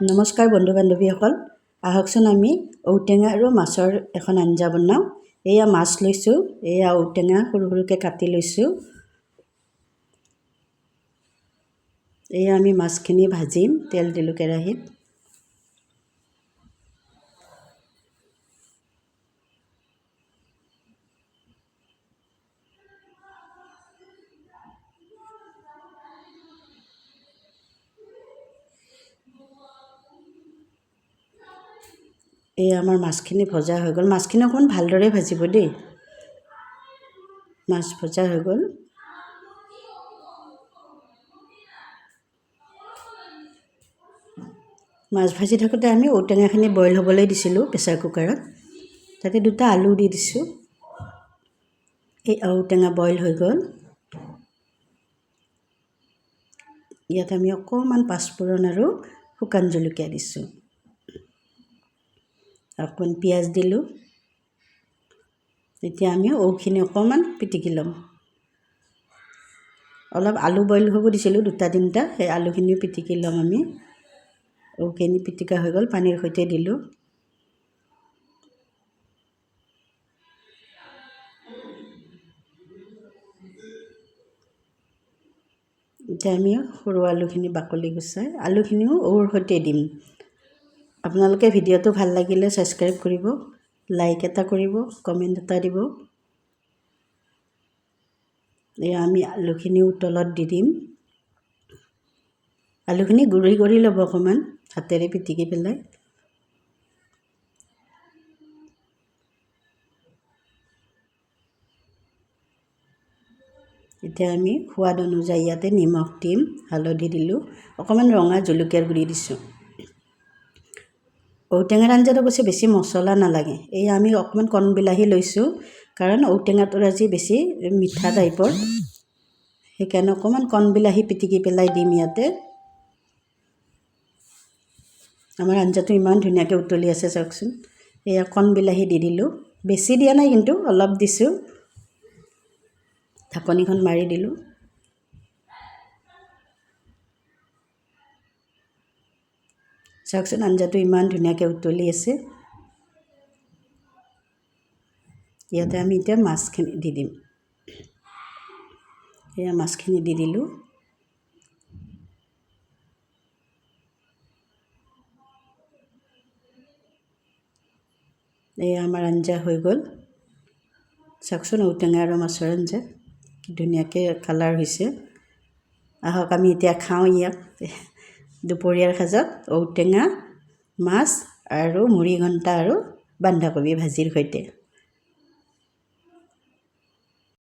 নমস্কাৰ বন্ধু বান্ধৱীসকল, আহকচোন আমি ঔটেঙা আৰু মাছৰ এখন আঞ্জা বনাওঁ। এয়া মাছ লৈছোঁ, এয়া ঔটেঙা সৰু সৰুকৈ কাটি লৈছোঁ। এয়া আমি মাছখিনি ভাজিম, তেল দিলোঁ কেৰাহীত। এই আমাৰ মাছখিনি ভজা হৈ গ'ল। মাছখিনি অকণমান ভালদৰে ভাজিব দেই। মাছ ভজা হৈ গ'ল। মাছ ভাজি থাকোঁতে আমি ঔটেঙাখিনি বইল হ'বলৈ দিছিলোঁ প্ৰেছাৰ কুকাৰত। তাতে 2টা আলু দি দিছোঁ। এই ঔটেঙা বইল হৈ গ'ল। ইয়াত আমি অকণমান পাঁচফোৰণ আৰু শুকান জলকীয়া দিছোঁ। অকণমান পিঁয়াজ দিলোঁ। এতিয়া আমি ঔখিনি অকণমান পিটিকি ল'ম। অলপ আলু বইল হ'ব দিছিলোঁ 2-3টা, সেই আলুখিনিও পিটিকি ল'ম আমি। ঔখিনি পিটিকা হৈ গ'ল, পানীৰ সৈতে দিলোঁ। এতিয়া আমি সৰু আলুখিনি বাকলি গুচাই আলুখিনিও ঔৰ সৈতে দিম। আপোনালোকে ভিডিঅ'টো ভাল লাগিলে ছাবস্ক্ৰাইব কৰিব, লাইক এটা কৰিব, কমেণ্ট এটা দিব। এয়া আমি আলুখিনিও তলত দি দিম। আলুখিনি গুৰি কৰি ল'ব অকণমান হাতেৰে পিটিকি পেলাই। এতিয়া আমি সোৱাদ অনুযায়ী ইয়াতে নিমখ দিম, হালধি দিলোঁ, অকণমান ৰঙা জলকীয়াৰ গুড়ি দিছোঁ। ঔটেঙাৰ আঞ্জাত অৱশ্যে বেছি মছলা নালাগে। এই আমি অকণমান কণ বিলাহী লৈছোঁ, কাৰণ ঔটেঙাটোৰ আজি বেছি মিঠা টাইপৰ। সেইকাৰণে অকণমান কণ বিলাহী পিটিকি পেলাই দিম ইয়াতে। আমাৰ আঞ্জাটো ইমান ধুনীয়াকৈ উতলি আছে চাওকচোন। এয়া কণ বিলাহী দি দিলোঁ, বেছি দিয়া নাই কিন্তু অলপ দিছোঁ। ঢাকনিখন মাৰি দিলোঁ। চাওকচোন আঞ্জাটো ইমান ধুনীয়াকৈ উতলি আছে। ইয়াতে আমি এতিয়া মাছখিনি দি দিম। এয়া মাছখিনি দি দিলোঁ। এয়া আমাৰ আঞ্জা হৈ গ'ল। চাওকচোন ঔটেঙা আৰু মাছৰ আঞ্জা কি ধুনীয়াকৈ কালাৰ হৈছে। আহক আমি এতিয়া খাওঁ ইয়াক। দুপৰীয়াৰ সাজত ঔটেঙা, মাছ আৰু মুড়ি ঘণ্টা আৰু বন্ধাকবি ভাজিৰ সৈতে।